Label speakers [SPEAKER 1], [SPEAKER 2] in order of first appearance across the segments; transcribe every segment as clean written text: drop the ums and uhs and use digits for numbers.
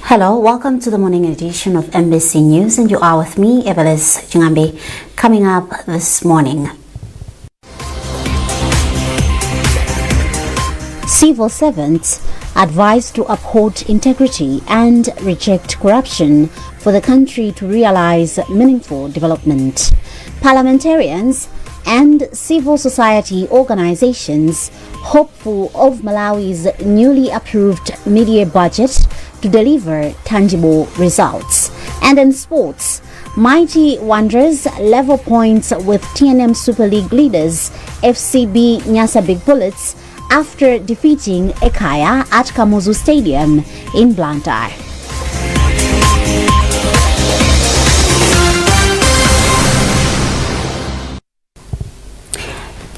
[SPEAKER 1] Hello, welcome to the morning edition of MBC News, and you are with me, Evelis Jingambi. Coming up this morning, civil servants advised to uphold integrity and reject corruption for the country to realize meaningful development. Parliamentarians and civil society organizations hopeful of Malawi's newly approved mid-year budget to deliver tangible results. And in sports, Mighty Wanderers level points with TNM Super League leaders FCB Nyasa Big Bullets after defeating Ekaya at Kamuzu Stadium in Blantyre.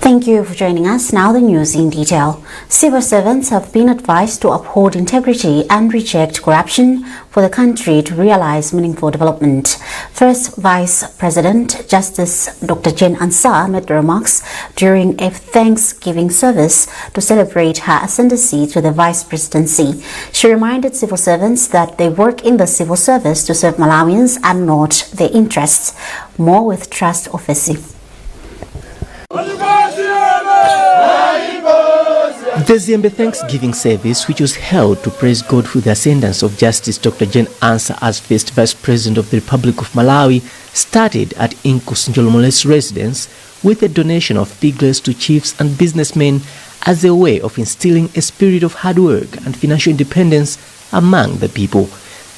[SPEAKER 1] Thank you for joining us. Now the news in detail. Civil servants have been advised to uphold integrity and reject corruption for the country to realize meaningful development. First Vice President Justice Dr. Jane Ansah made the remarks during a Thanksgiving service to celebrate her ascendancy to the Vice Presidency. She reminded civil servants that they work in the civil service to serve Malawians and not their interests. More with Trust Office.
[SPEAKER 2] The Ziembe Thanksgiving service, which was held to praise God for the ascendance of Justice Dr. Jane Ansah as first Vice President of the Republic of Malawi, started at Inko's Njolomole's residence with a donation of piglets to chiefs and businessmen as a way of instilling a spirit of hard work and financial independence among the people.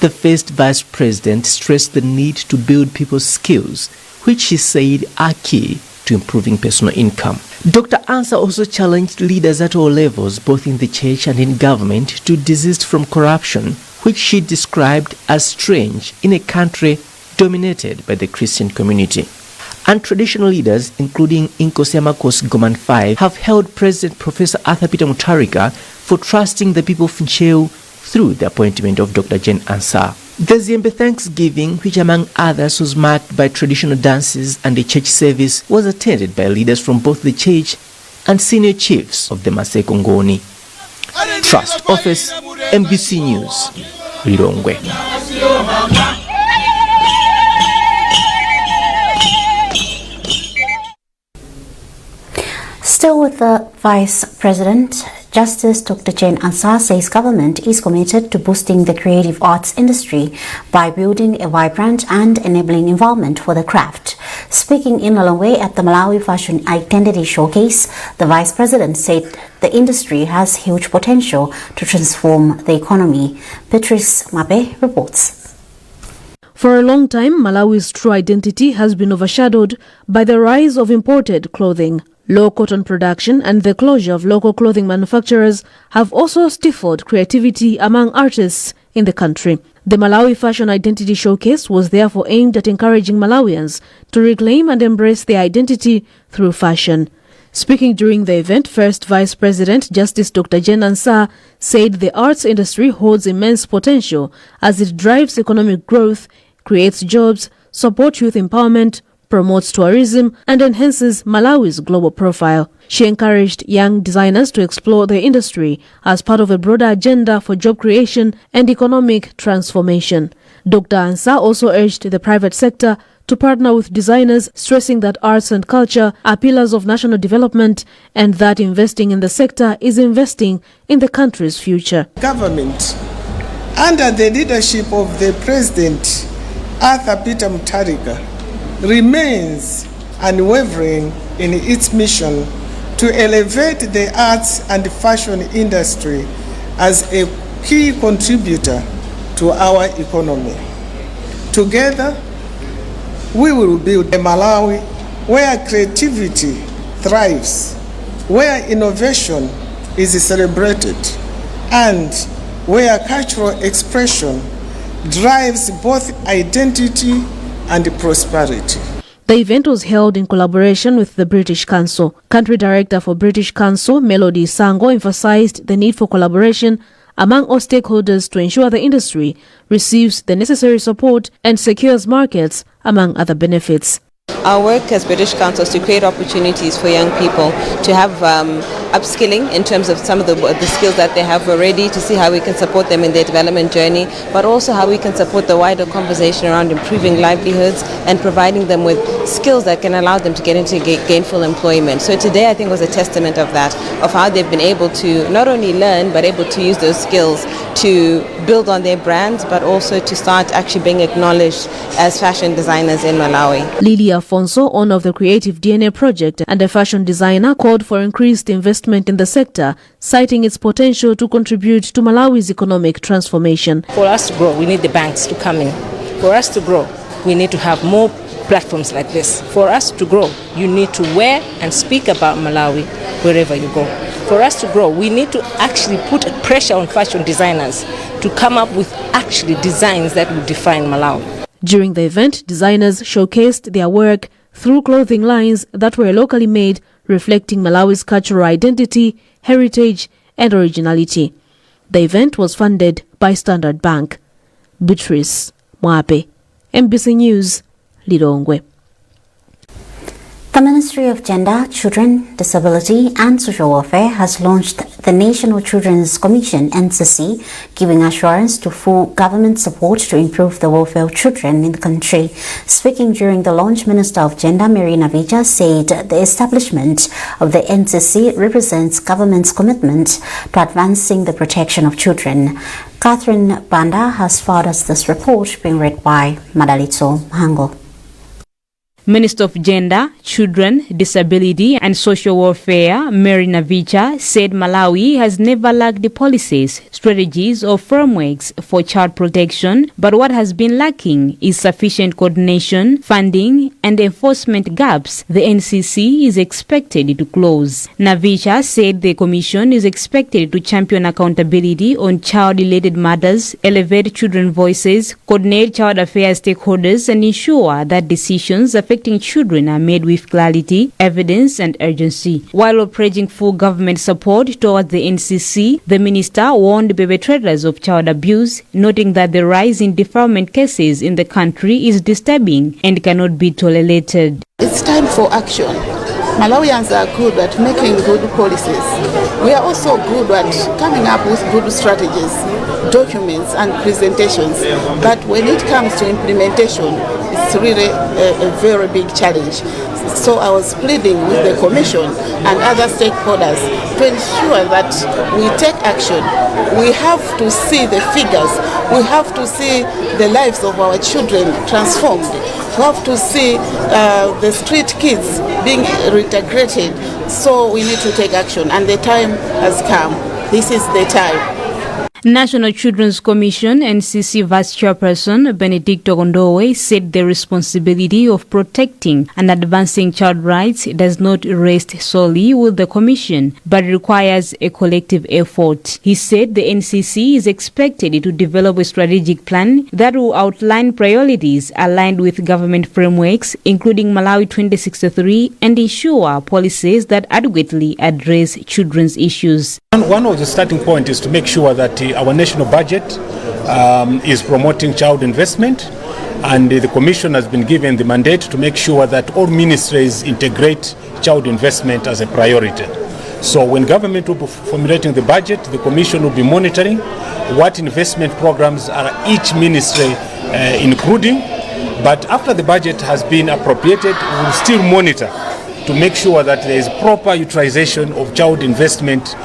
[SPEAKER 2] The first Vice President stressed the need to build people's skills, which she said are key to improving personal income. Dr. Ansah also challenged leaders at all levels, both in the church and in government, to desist from corruption, which she described as strange in a country dominated by the Christian community. And traditional leaders, including Nkosiamako's Goman 5, have held President Professor Arthur Peter Mutharika for trusting the people of Ncheu through the appointment of Dr. Jane Ansah. The Ziembe Thanksgiving, which among others was marked by traditional dances and a church service, was attended by leaders from both the church and senior chiefs of the Maseko Ngoni. Trust Office, MBC News, Lilongwe.
[SPEAKER 1] Still with the Vice President, Justice Dr. Jane Ansah says government is committed to boosting the creative arts industry by building a vibrant and enabling environment for the craft. Speaking in Lilongwe at the Malawi Fashion Identity Showcase, the Vice President said the industry has huge potential to transform the economy. Patrice Mabe reports.
[SPEAKER 3] For a long time, Malawi's true identity has been overshadowed by the rise of imported clothing. Low cotton production and the closure of local clothing manufacturers have also stifled creativity among artists in the country. The Malawi Fashion Identity Showcase was therefore aimed at encouraging Malawians to reclaim and embrace their identity through fashion. Speaking during the event, First Vice President Justice Dr. Jane Ansah said the arts industry holds immense potential as it drives economic growth, creates jobs, supports youth empowerment, promotes tourism, and enhances Malawi's global profile. She encouraged young designers to explore the industry as part of a broader agenda for job creation and economic transformation. Dr. Ansah also urged the private sector to partner with designers, stressing that arts and culture are pillars of national development and that investing in the sector is investing in the country's future.
[SPEAKER 4] Government, under the leadership of the President Arthur Peter Mutharika, remains unwavering in its mission to elevate the arts and fashion industry as a key contributor to our economy. Together, we will build a Malawi where creativity thrives, where innovation is celebrated, and where cultural expression drives both identity and prosperity.
[SPEAKER 3] The event was held in collaboration with the British Council. Country Director for British Council, Melody Sango, emphasized the need for collaboration among all stakeholders to ensure the industry receives the necessary support and secures markets, among other benefits.
[SPEAKER 5] Our work as British Council is to create opportunities for young people to have upskilling in terms of some of the skills that they have already, to see how we can support them in their development journey, but also how we can support the wider conversation around improving livelihoods and providing them with skills that can allow them to get into gainful employment. So today I think was a testament of that, of how they've been able to not only learn but able to use those skills to build on their brands, but also to start actually being acknowledged as fashion designers in Malawi.
[SPEAKER 3] Lily Afonso, owner of the Creative DNA project and a fashion designer, called for increased investment in the sector, citing its potential to contribute to Malawi's economic transformation.
[SPEAKER 6] For us to grow, we need the banks to come in. For us to grow, we need to have more platforms like this. For us to grow, you need to wear and speak about Malawi wherever you go. For us to grow, we need to actually put pressure on fashion designers to come up with actually designs that will define Malawi.
[SPEAKER 3] During the event, designers showcased their work through clothing lines that were locally made, reflecting Malawi's cultural identity, heritage, and originality. The event was funded by Standard Bank. Beatrice Mwape, MBC News, Lilongwe.
[SPEAKER 1] The Ministry of Gender, Children, Disability and Social Welfare has launched the National Children's Commission (NCC), giving assurance to full government support to improve the welfare of children in the country. Speaking during the launch, Minister of Gender, Mary Navija, said the establishment of the NCC represents government's commitment to advancing the protection of children. Catherine Banda has forwarded us this report, being read by Madalito Hango.
[SPEAKER 7] Minister of Gender, Children, Disability and Social Welfare, Mary Navija, said Malawi has never lacked the policies, strategies or frameworks for child protection, but what has been lacking is sufficient coordination, funding and enforcement gaps the NCC is expected to close. Navija said the Commission is expected to champion accountability on child-related matters, elevate children's voices, coordinate child affairs stakeholders and ensure that decisions affecting children are made with clarity, evidence and urgency. While operating full government support towards the NCC, the minister warned perpetrators of child abuse, noting that the rise in deferment cases in the country is disturbing and cannot be tolerated.
[SPEAKER 8] It's time for action. Malawians are good at making good policies. We are also good at coming up with good strategies, documents and presentations. But when it comes to implementation, it's really a very big challenge. So I was pleading with the Commission and other stakeholders to ensure that we take action. We have to see the figures. We have to see the lives of our children transformed. We have to see the street kids being reintegrated. So we need to take action, and the time has come. This is the time.
[SPEAKER 7] National Children's Commission NCC Vice Chairperson Benedicto Gondowe said the responsibility of protecting and advancing child rights does not rest solely with the Commission, but requires a collective effort. He said the NCC is expected to develop a strategic plan that will outline priorities aligned with government frameworks, including Malawi 2063, and ensure policies that adequately address children's issues.
[SPEAKER 9] One of the starting points is to make sure that our national budget is promoting child investment, and the Commission has been given the mandate to make sure that all ministries integrate child investment as a priority. So when government will be formulating the budget, the Commission will be monitoring what investment programs are each ministry including, but after the budget has been appropriated, we will still monitor to make sure that there is proper utilization of child investment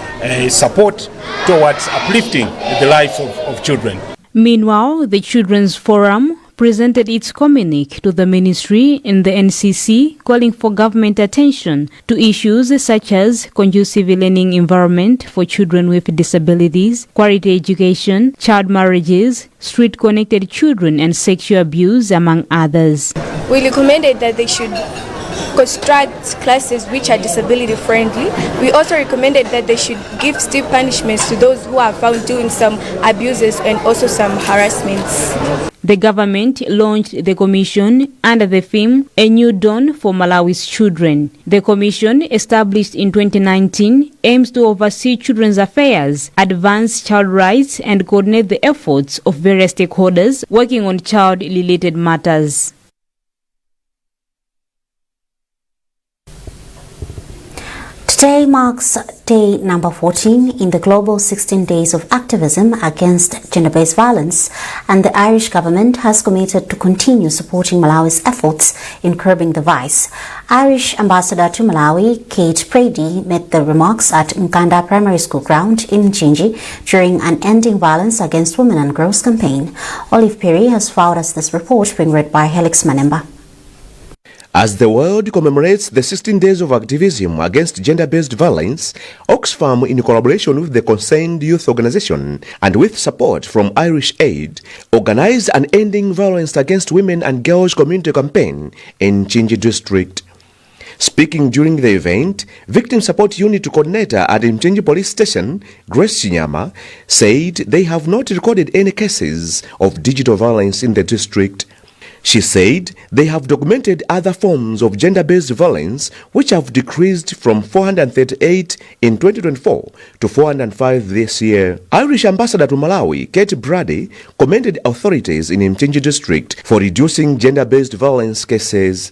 [SPEAKER 9] support towards uplifting the life of children.
[SPEAKER 7] Meanwhile, the Children's Forum presented its communique to the ministry in the NCC, calling for government attention to issues such as conducive learning environment for children with disabilities, quality education, child marriages, street-connected children and sexual abuse, among others.
[SPEAKER 10] We recommended that they should construct classes which are disability friendly. We also recommended that they should give stiff punishments to those who are found doing some abuses and also some harassments.
[SPEAKER 7] The government launched the commission under the theme A New Dawn for Malawi's Children. The commission, established in 2019, aims to oversee children's affairs, advance child rights and coordinate the efforts of various stakeholders working on child-related matters.
[SPEAKER 1] Today marks day number 14 in the global 16 days of activism against gender-based violence, and the Irish government has committed to continue supporting Malawi's efforts in curbing the vice. Irish ambassador to Malawi, Kate Brady, made the remarks at Nkhani Primary School ground in Mchinji during an Ending Violence Against Women and Girls campaign. Olive Perry has filed us this report, being read by Helix Manemba.
[SPEAKER 11] As the world commemorates the 16 days of activism against gender-based violence, Oxfam, in collaboration with the Concerned Youth Organization and with support from Irish Aid, organized an Ending Violence Against Women and Girls community campaign in Mchinji district. Speaking during the event, Victim Support Unit Coordinator at Mchinji Police Station, Grace Chinyama, said they have not recorded any cases of digital violence in the district. She said they have documented other forms of gender-based violence which have decreased from 438 in 2024 to 405 this year. Irish Ambassador to Malawi, Kate Brady, commended authorities in Mchinji district for reducing gender-based violence cases.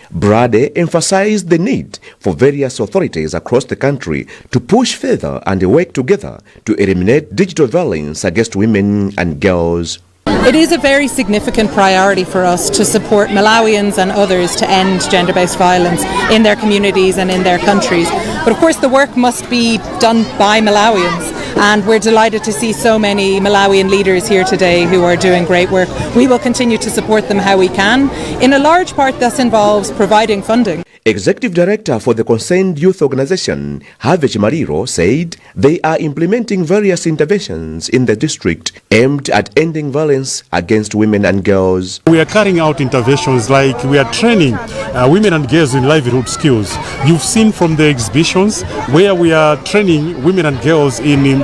[SPEAKER 11] Brady emphasized the need for various authorities across the country to push further and work together to eliminate digital violence against women and girls.
[SPEAKER 12] It is a very significant priority for us to support Malawians and others to end gender-based violence in their communities and in their countries. But of course the work must be done by Malawians, and we're delighted to see so many Malawian leaders here today who are doing great work. We will continue to support them how we can. In a large part this involves providing funding.
[SPEAKER 11] Executive Director for the Concerned Youth Organization, Harvey Mariro, said they are implementing various interventions in the district aimed at ending violence against women and girls.
[SPEAKER 13] We are carrying out interventions like we are training women and girls in livelihood skills. You've seen from the exhibitions where we are training women and girls in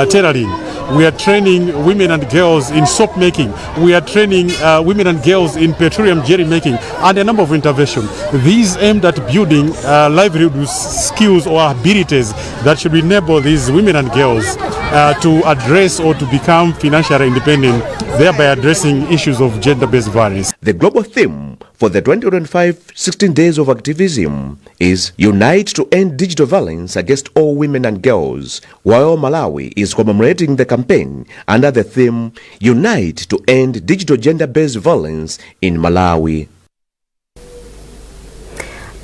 [SPEAKER 13] tailoring. We are training women and girls in soap making. We are training women and girls in petroleum jelly making, and a number of interventions. These aimed at building livelihood skills or abilities that should enable these women and girls to address or to become financially independent, thereby addressing issues of gender-based violence.
[SPEAKER 11] The global theme for the 2025 16 Days of Activism is Unite to End Digital Violence Against All Women and Girls, while Malawi is commemorating the campaign under the theme Unite to End Digital Gender-Based Violence in Malawi.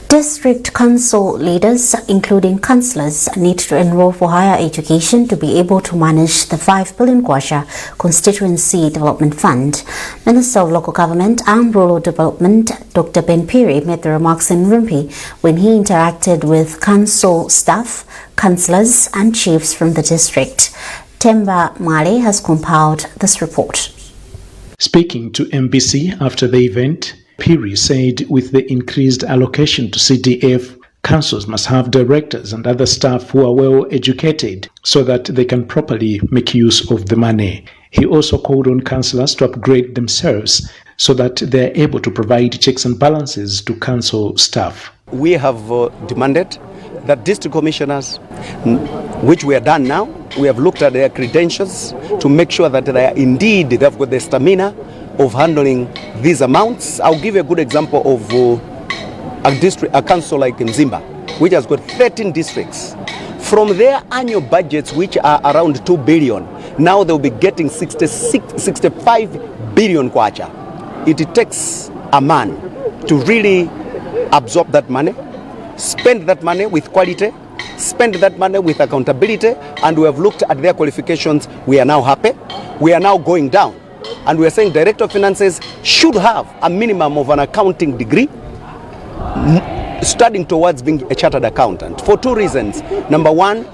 [SPEAKER 1] District council leaders, including councillors, need to enroll for higher education to be able to manage the 5 billion kwacha Constituency Development Fund. Minister of Local Government and Rural Development, Dr. Ben Piri, made the remarks in Rumpi when he interacted with council staff, councillors and chiefs from the district. Temba Mali has compiled this report.
[SPEAKER 14] Speaking to MBC after the event, Piri said with the increased allocation to CDF, councils must have directors and other staff who are well educated so that they can properly make use of the money. He also called on councillors to upgrade themselves so that they are able to provide checks and balances to council staff.
[SPEAKER 15] We have demanded that district commissioners, which we have done now, we have looked at their credentials to make sure that they are indeed, they've got the stamina of handling these amounts. I'll give you a good example of a council like Mzimba, which has got 13 districts. From their annual budgets, which are around 2 billion, now they'll be getting 65 billion kwacha. It takes a man to really absorb that money, spend that money with quality, spend that money with accountability, and we have looked at their qualifications. We are now happy. We are now going down. And we are saying Director of Finances should have a minimum of an accounting degree, studying towards being a chartered accountant, for 2 reasons. Number one,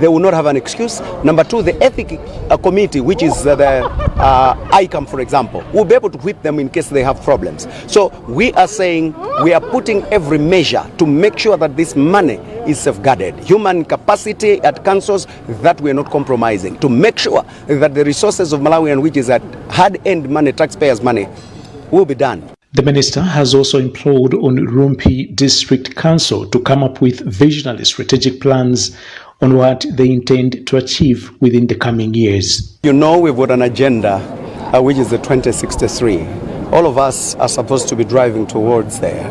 [SPEAKER 15] they will not have an excuse. Number two, the ethic committee, which is the ICAM, for example, will be able to whip them in case they have problems. So we are saying we are putting every measure to make sure that this money is safeguarded. Human capacity at councils, that we are not compromising, to make sure that the resources of Malawian, which is at hard-earned money, taxpayers' money, will be done.
[SPEAKER 14] The minister has also implored on Rumpi District Council to come up with visionary strategic plans on what they intend to achieve within the coming years.
[SPEAKER 15] You know, we've got an agenda which is the 2063, all of us are supposed to be driving towards there.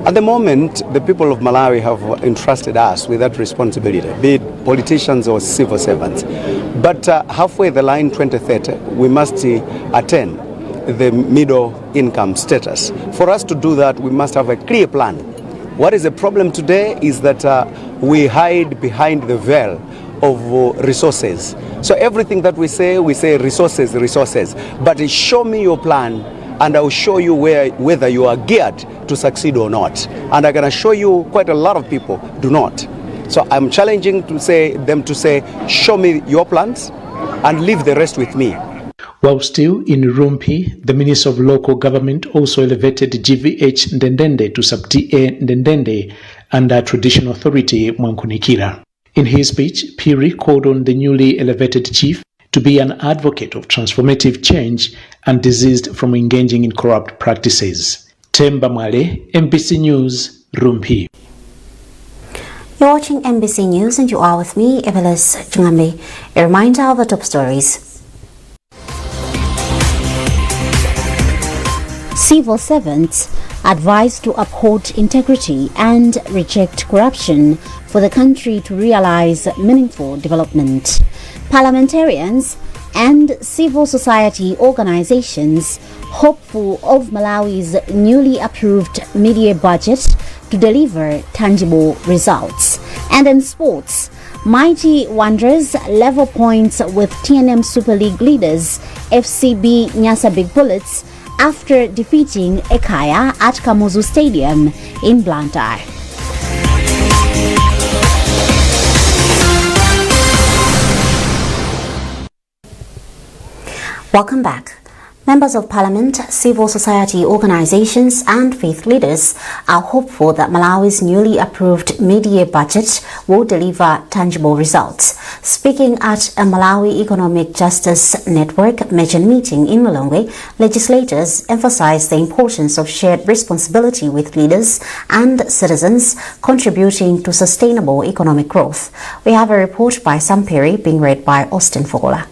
[SPEAKER 15] At the moment, the people of Malawi have entrusted us with that responsibility, be it politicians or civil servants. But halfway the line 2030, we must attain the middle income status. For us to do that, we must have a clear plan. What is the problem today is that we hide behind the veil of resources. So everything that we say resources, resources. But show me your plan and I'll show you whether you are geared to succeed or not. And I can assure you quite a lot of people do not. So I'm challenging them to say, show me your plans and leave the rest with me.
[SPEAKER 14] While still in Rumpi, the Minister of Local Government also elevated GVH Ndendende to sub-TA Ndendende under Traditional Authority Mwankunikira. In his speech, Piri called on the newly elevated chief to be an advocate of transformative change and desist from engaging in corrupt practices. Temba Mwale, MBC News, Rumpi.
[SPEAKER 1] You're watching MBC News and you are with me, Evelis Jungambi. A reminder of the top stories. Civil servants advised to uphold integrity and reject corruption for the country to realize meaningful development. Parliamentarians and civil society organizations hopeful of Malawi's newly approved mid-year budget to deliver tangible results. And in sports, Mighty Wanderers level points with TNM Super League leaders FCB Nyasa Big Bullets after defeating Ekaya at Kamuzu Stadium in Blantyre. Welcome back. Members of Parliament, civil society organizations and faith leaders are hopeful that Malawi's newly approved mid-year budget will deliver tangible results. Speaking at a Malawi Economic Justice Network Mission meeting in Malongwe, legislators emphasized the importance of shared responsibility with leaders and citizens contributing to sustainable economic growth. We have a report by Sampiri being read by Austin Fogola.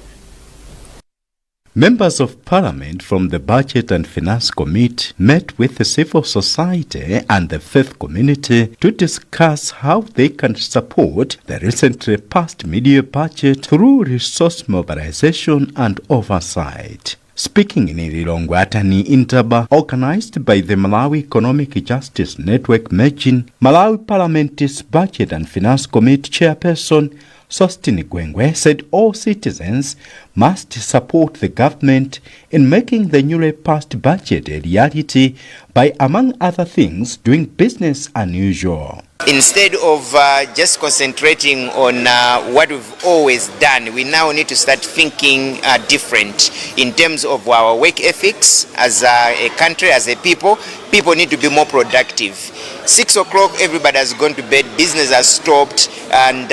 [SPEAKER 16] Members of Parliament from the Budget and Finance Committee met with the civil society and the faith community to discuss how they can support the recently passed mid-year budget through resource mobilization and oversight. Speaking in Ililongwe Atani Intaba, organized by the Malawi Economic Justice Network Mejin, Malawi Parliament's Budget and Finance Committee Chairperson Sostini Gwengwe said all citizens must support the government in making the newly passed budget a reality by, among other things, doing business unusual.
[SPEAKER 17] Instead of just concentrating on what we've always done, we now need to start thinking different in terms of our work ethics as a country, as a people. People need to be more productive. 6 o'clock, everybody has gone to bed, business has stopped, and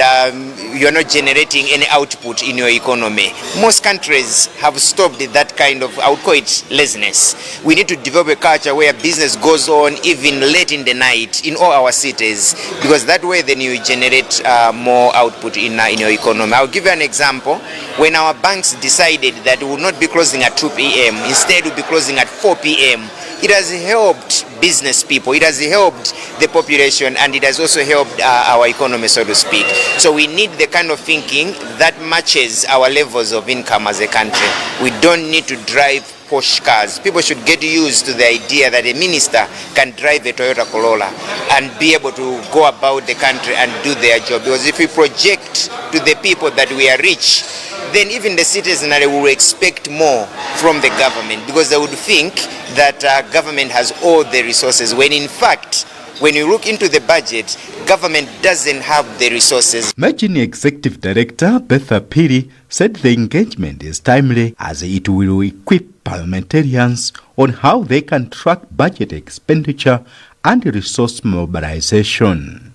[SPEAKER 17] you're not generating any output in your economy. Most countries have stopped that kind of, I would call it, laziness. We need to develop a culture where business goes on even late in the night in all our cities, because that way then you generate more output in your economy. I'll give you an example. When our banks decided that we will not be closing at 2 p.m., instead we'll be closing at 4 p.m., it has helped business people, it has helped the population, and it has also helped our economy, so to speak. So we need the kind of thinking that matches our levels of income as a country. We don't need to drive posh cars. People should get used to the idea that a minister can drive a Toyota Corolla and be able to go about the country and do their job. Because if we project to the people that we are rich, then even the citizens will expect more from the government, because they would think that government has all the resources, when in fact, when you look into the budget, government doesn't have the resources.
[SPEAKER 16] Mejini Executive Director Betha Piri said the engagement is timely as it will equip parliamentarians on how they can track budget expenditure and resource mobilization.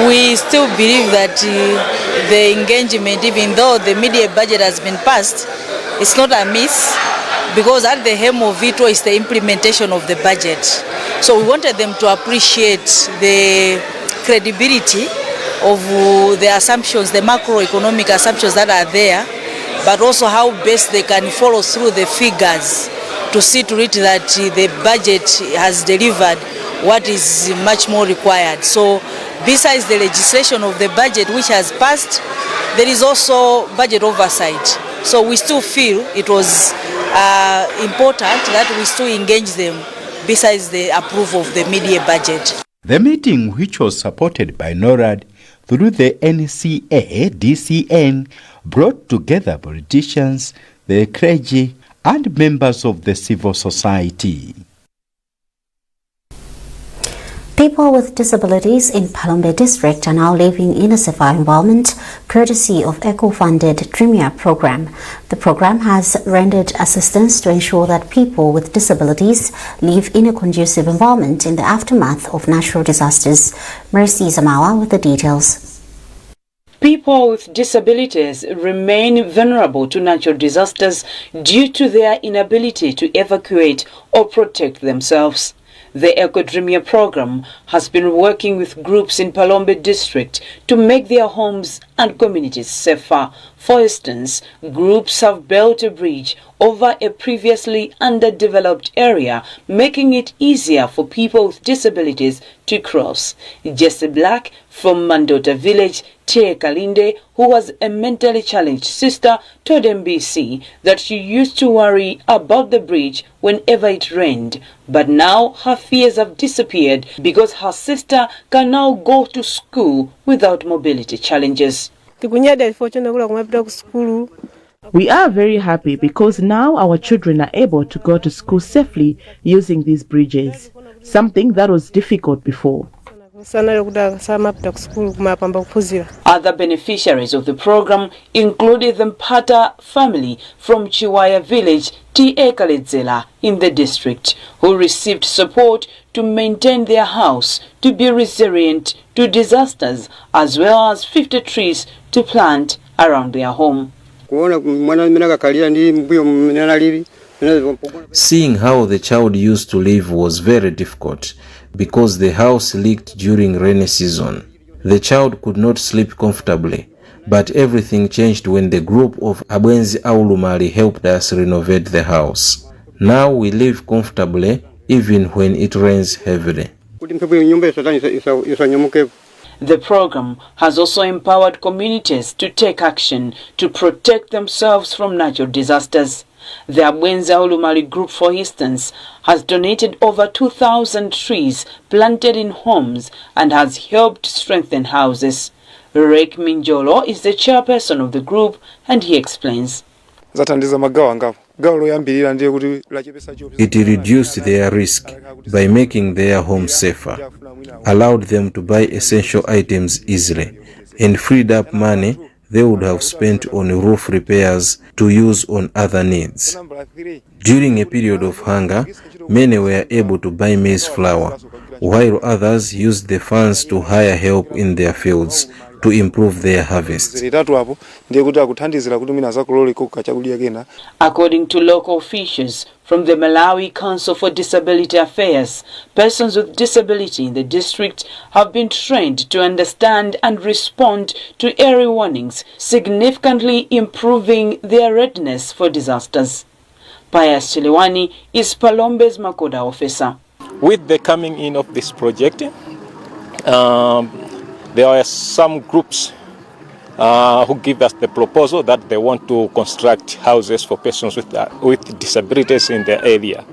[SPEAKER 18] We still believe that the engagement, even though the mid-year budget has been passed, it's not a miss, because at the hem of it is the implementation of the budget. So we wanted them to appreciate the credibility of the assumptions, the macroeconomic assumptions that are there, but also how best they can follow through the figures to see to it that the budget has delivered what is much more required. So besides the legislation of the budget which has passed, there is also budget oversight. So we still feel it was important that we still engage them besides the approval of the mid-year budget.
[SPEAKER 16] The meeting, which was supported by NORAD through the NCA DCN, brought together politicians, the clergy, and members of the civil society.
[SPEAKER 1] People with disabilities in Palombe district are now living in a safer environment courtesy of eco-funded Dreamia program. The program has rendered assistance to ensure that people with disabilities live in a conducive environment in the aftermath of natural disasters. Mercy Zamawa with the details.
[SPEAKER 19] People with disabilities remain vulnerable to natural disasters due to their inability to evacuate or protect themselves. The Eco-Dreamia program has been working with groups in Palombe district to make their homes and communities safer. For instance, groups have built a bridge over a previously underdeveloped area, making it easier for people with disabilities to cross. Jesse Black from Mandota village, Tie Kalinde, who was a mentally challenged sister, told MBC that she used to worry about the bridge whenever it rained, but now her fears have disappeared because her sister can now go to school without mobility challenges.
[SPEAKER 20] We are very happy because now our children are able to go to school safely using these bridges, something that was difficult before.
[SPEAKER 19] Other beneficiaries of the program included the Mpata family from Chiwaya village, Tie Kaledzela, in the district, who received support to maintain their house to be resilient to disasters, as well as 50 trees to plant around their home.
[SPEAKER 21] Seeing how the child used to live was very difficult because the house leaked during rainy season. The child could not sleep comfortably, but everything changed when the group of Abwenzi Aulumali helped us renovate the house. Now we live comfortably even when it rains heavily.
[SPEAKER 19] The program has also empowered communities to take action to protect themselves from natural disasters. The Abwenzi Aulumali group, for instance, has donated over 2,000 trees planted in homes and has helped strengthen houses. Rek Minjolo is the chairperson of the group, and he explains.
[SPEAKER 21] It reduced their risk by making their homes safer, allowed them to buy essential items easily, and freed up money they would have spent on roof repairs to use on other needs. During a period of hunger, many were able to buy maize flour, while others used the funds to hire help in their fields to improve their harvest.
[SPEAKER 19] According to local officials from the Malawi Council for Disability Affairs, persons with disability in the district have been trained to understand and respond to early warnings, significantly improving their readiness for disasters. Pius Chiliwani is Palombe's Makoda officer.
[SPEAKER 22] With the coming in of this project, there are some groups who give us the proposal that they want to construct houses for persons with disabilities in the area.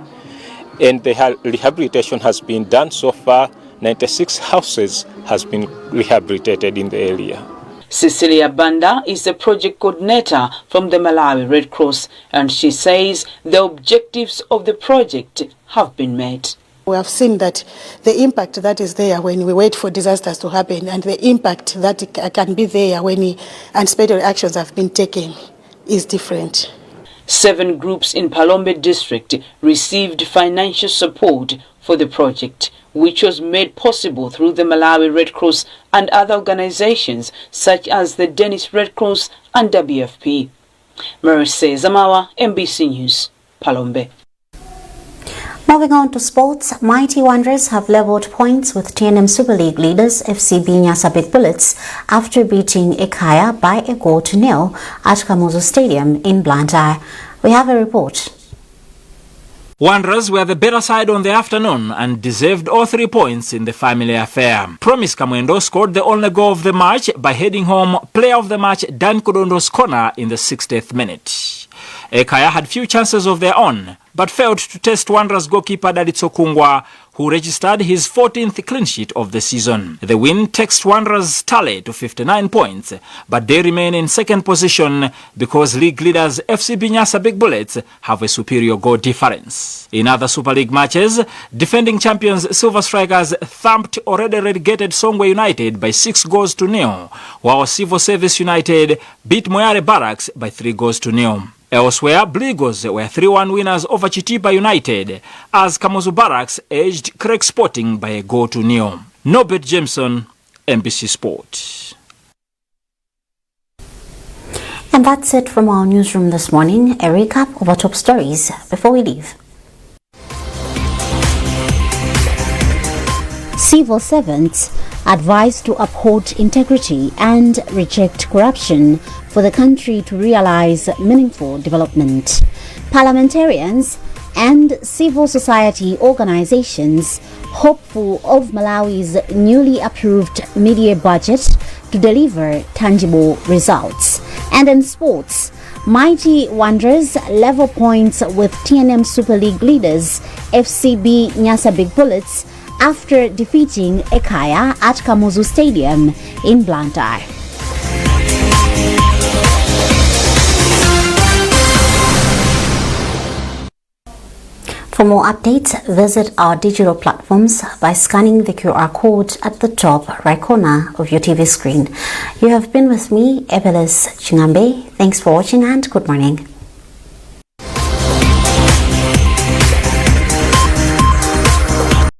[SPEAKER 22] And the rehabilitation has been done so far. 96 houses has been rehabilitated in the area.
[SPEAKER 19] Cecilia Banda is the project coordinator from the Malawi Red Cross, and she says the objectives of the project have been met.
[SPEAKER 23] We have seen that the impact that is there when we wait for disasters to happen and the impact that can be there when anticipatory actions have been taken is different.
[SPEAKER 19] 7 groups in Palombe district received financial support for the project, which was made possible through the Malawi Red Cross and other organizations such as the Danish Red Cross and WFP. Mercy Zamawa, MBC News, Palombe.
[SPEAKER 1] Moving on to sports, Mighty Wanderers have leveled points with TNM Super League leaders FC Binyasa Big Bullets after beating Ekaya by 1-0 at Kamuzu Stadium in Blantyre. We have a report.
[SPEAKER 2] Wanderers were the better side on the afternoon and deserved all 3 points in the family affair. Promise Kamwendo scored the only goal of the match by heading home player of the match Dan Kodondo's corner in the 60th minute. Ekaya had few chances of their own, but failed to test Wanderers goalkeeper Daditso Kungwa, who registered his 14th clean sheet of the season. The win takes Wanderers' tally to 59 points, but they remain in second position because league leaders FCB Nyasa Big Bullets have a superior goal difference. In other Super League matches, defending champions Silver Strikers thumped already relegated Songwe United by 6-0, while Civil Service United beat Moyale Barracks by 3-0. Elsewhere, Blue Eagles were 3-1 winners over Chitiba United as Kamuzu Barracks edged Craig Sporting by 1-0. Norbert Jameson, NBC Sport.
[SPEAKER 1] And that's it from our newsroom this morning. A recap of our top stories before we leave. Civil servants advised to uphold integrity and reject corruption for the country to realize meaningful development. Parliamentarians and civil society organizations hopeful of Malawi's newly approved mid-year budget to deliver tangible results. And in sports, Mighty Wanderers level points with TNM Super League leaders FCB Nyasa Big Bullets after defeating Ekaya at Kamuzu Stadium in Blantyre. For more updates, visit our digital platforms by scanning the QR code at the top right corner of your TV screen. You have been with me, Ebelis Chingambe. Thanks for watching and good morning.